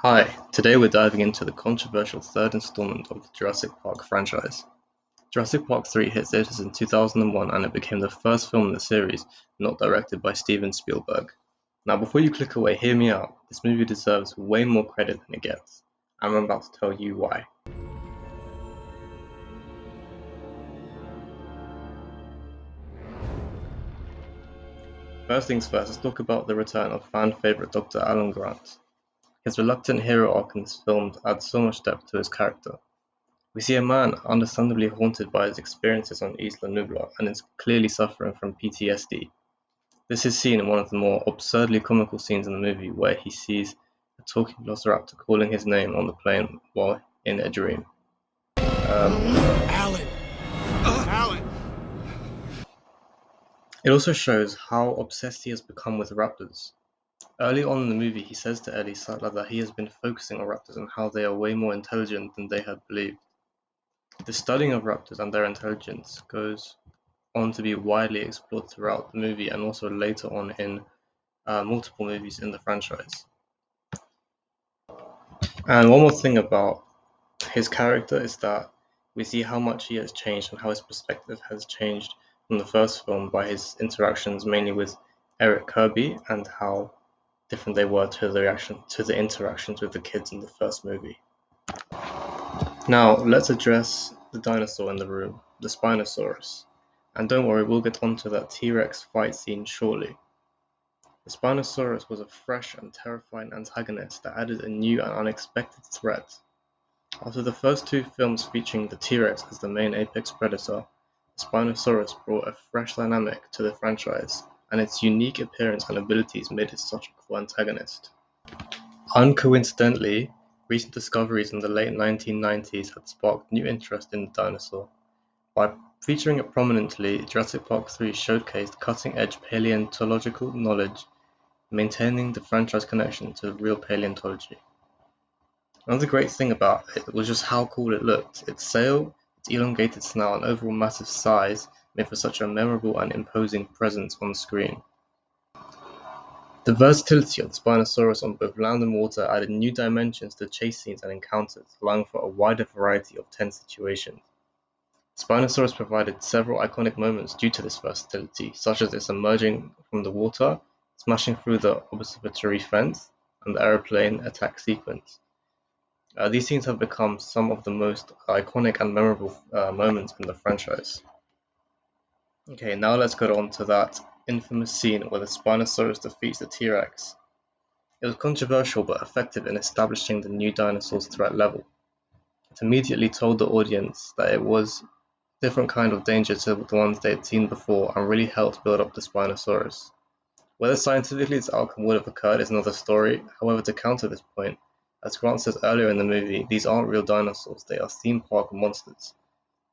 Hi, today we're diving into the controversial third installment of the Jurassic Park franchise. Jurassic Park 3 hit theaters in 2001 and it became the first film in the series not directed by Steven Spielberg. Now, before you click away, hear me out. This movie deserves way more credit than it gets. I'm about to tell you why. First things first, let's talk about the return of fan favorite Dr. Alan Grant. His reluctant hero arc in this film adds so much depth to his character. We see a man understandably haunted by his experiences on Isla Nublar and is clearly suffering from PTSD. This is seen in one of the more absurdly comical scenes in the movie where he sees a talking velociraptor calling his name on the plane while in a dream. Alan! Alan! It also shows how obsessed he has become with raptors. Early on in the movie, he says to Ellie Sattler that he has been focusing on raptors and how they are way more intelligent than they had believed. The studying of raptors and their intelligence goes on to be widely explored throughout the movie and also later on in multiple movies in the franchise. And one more thing about his character is that we see how much he has changed and how his perspective has changed from the first film by his interactions mainly with Eric Kirby and how different they were to the interactions with the kids in the first movie. Now let's address the dinosaur in the room, the Spinosaurus. And don't worry, we'll get onto that T-Rex fight scene shortly. The Spinosaurus was a fresh and terrifying antagonist that added a new and unexpected threat. After the first two films featuring the T-Rex as the main apex predator, the Spinosaurus brought a fresh dynamic to the franchise, and its unique appearance and abilities made it such a cool antagonist. Uncoincidentally, recent discoveries in the late 1990s had sparked new interest in the dinosaur. By featuring it prominently, Jurassic Park 3 showcased cutting-edge paleontological knowledge, maintaining the franchise connection to real paleontology. Another great thing about it was just how cool it looked. Its sail, its elongated snout, and overall massive size made for such a memorable and imposing presence on screen. The versatility of the Spinosaurus on both land and water added new dimensions to chase scenes and encounters, allowing for a wider variety of tense situations. Spinosaurus provided several iconic moments due to this versatility, such as its emerging from the water, smashing through the observatory fence, and the aeroplane attack sequence. These scenes have become some of the most iconic and memorable moments in the franchise. Okay, now let's get on to that infamous scene where the Spinosaurus defeats the T-Rex. It was controversial but effective in establishing the new dinosaur's threat level. It immediately told the audience that it was a different kind of danger to the ones they had seen before and really helped build up the Spinosaurus. Whether scientifically this outcome would have occurred is another story. However, to counter this point, as Grant says earlier in the movie, these aren't real dinosaurs, they are theme park monsters.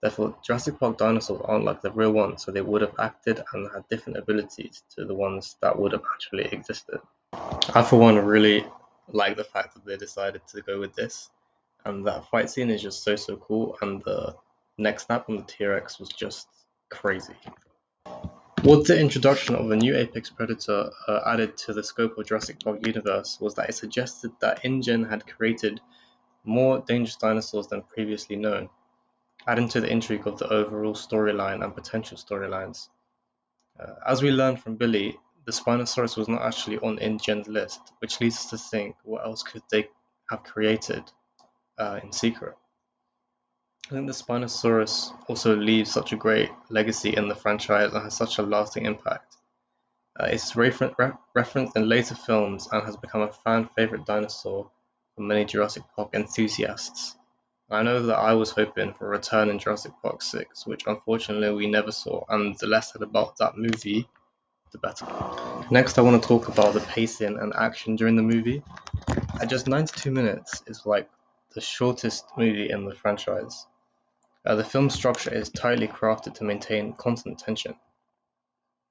Therefore, Jurassic Park dinosaurs aren't like the real ones, so they would have acted and had different abilities to the ones that would have actually existed. I, for one, really like the fact that they decided to go with this, and that fight scene is just so cool, and the neck snap on the T-Rex was just crazy. What the introduction of a new apex predator added to the scope of Jurassic Park universe was that it suggested that InGen had created more dangerous dinosaurs than previously known, adding to the intrigue of the overall storyline and potential storylines. As we learned from Billy, the Spinosaurus was not actually on InGen's list, which leads us to think what else could they have created in secret. I think the Spinosaurus also leaves such a great legacy in the franchise and has such a lasting impact. It's referenced in later films and has become a fan favorite dinosaur for many Jurassic Park enthusiasts. I know that I was hoping for a return in Jurassic Park 6, which unfortunately we never saw, and the less said about that movie, the better. Next, I want to talk about the pacing and action during the movie. At just 92 minutes, it's like the shortest movie in the franchise. The film structure is tightly crafted to maintain constant tension.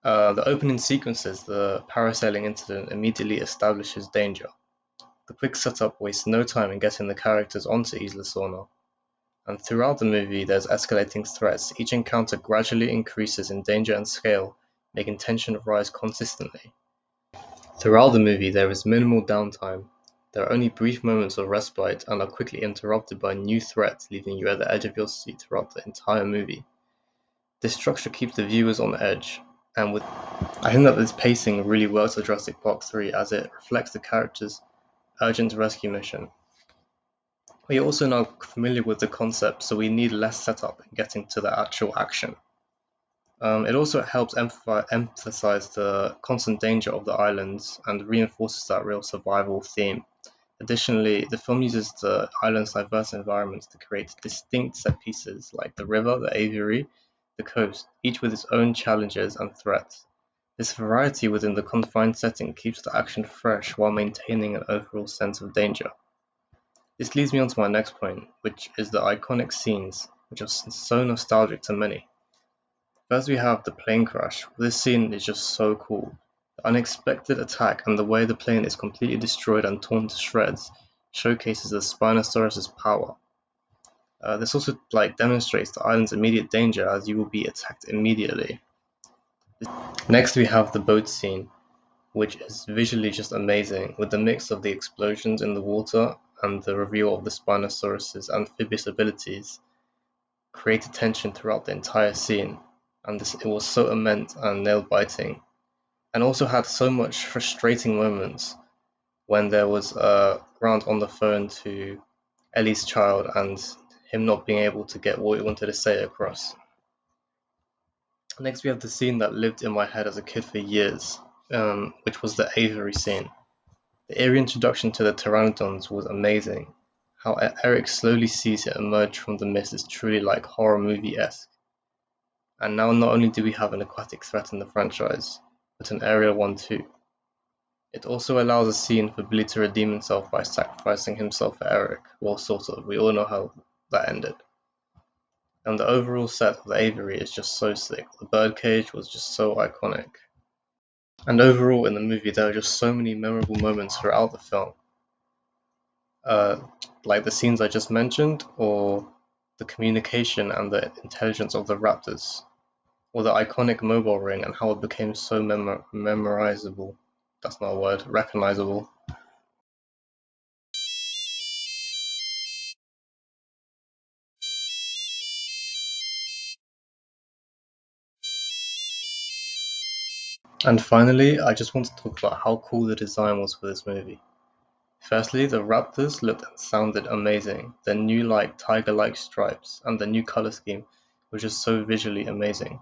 The opening sequences, the parasailing incident immediately establishes danger. The quick setup wastes no time in getting the characters onto Isla Sorna. And throughout the movie, there's escalating threats. Each encounter gradually increases in danger and scale, making tension rise consistently. Throughout the movie, there is minimal downtime. There are only brief moments of respite and are quickly interrupted by new threats, leaving you at the edge of your seat throughout the entire movie. This structure keeps the viewers on edge, and I think that this pacing really works for Jurassic Park 3 as it reflects the character's urgent rescue mission. We are also now familiar with the concept, so we need less setup in getting to the actual action. It also helps emphasize the constant danger of the islands and reinforces that real survival theme. Additionally, the film uses the island's diverse environments to create distinct set pieces like the river, the aviary, the coast, each with its own challenges and threats. This variety within the confined setting keeps the action fresh while maintaining an overall sense of danger. This leads me on to my next point, which is the iconic scenes, which are so nostalgic to many. First, we have the plane crash. This scene is just so cool. The unexpected attack and the way the plane is completely destroyed and torn to shreds showcases the Spinosaurus' power. This also demonstrates the island's immediate danger as you will be attacked immediately. Next, we have the boat scene, which is visually just amazing, with the mix of the explosions in the water and the reveal of the Spinosaurus' amphibious abilities created tension throughout the entire scene, and it was so immense and nail-biting, and also had so much frustrating moments when there was Grant on the phone to Ellie's child and him not being able to get what he wanted to say across. Next, we have the scene that lived in my head as a kid for years, which was the aviary scene. The eerie introduction to the pteranodons was amazing. How Eric slowly sees it emerge from the mist is truly like horror movie-esque. And now not only do we have an aquatic threat in the franchise, but an aerial one too. It also allows a scene for Billy to redeem himself by sacrificing himself for Eric. Well, sort of. We all know how that ended. And the overall set of the aviary is just so sick. The birdcage was just so iconic. And overall in the movie there are just so many memorable moments throughout the film. Like the scenes I just mentioned, or the communication and the intelligence of the raptors, or the iconic mobile ring and how it became so memorizable. That's not a word, recognizable. And finally, I just want to talk about how cool the design was for this movie. Firstly, the raptors looked and sounded amazing. Their new tiger-like stripes and the new color scheme was just so visually amazing.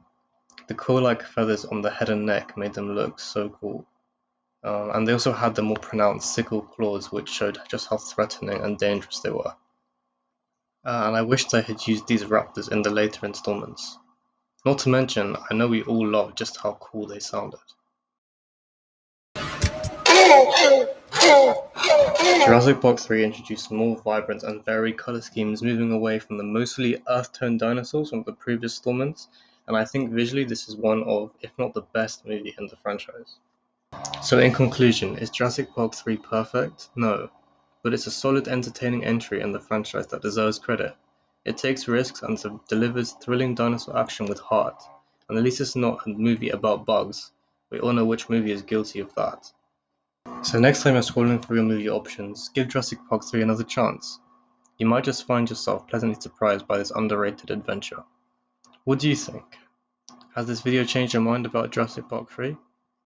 The claw-like feathers on the head and neck made them look so cool. And they also had the more pronounced sickle claws, which showed just how threatening and dangerous they were. And I wished I had used these raptors in the later installments. Not to mention, I know we all love just how cool they sounded. Jurassic Park 3 introduced more vibrant and varied color schemes, moving away from the mostly earth-toned dinosaurs from the previous installments, and I think visually this is one of, if not the best movie in the franchise. So in conclusion, is Jurassic Park 3 perfect? No, but it's a solid entertaining entry in the franchise that deserves credit. It takes risks and delivers thrilling dinosaur action with heart, and at least it's not a movie about bugs. We all know which movie is guilty of that. So next time you're scrolling through your movie options, give Jurassic Park 3 another chance. You might just find yourself pleasantly surprised by this underrated adventure. What do you think? Has this video changed your mind about Jurassic Park 3?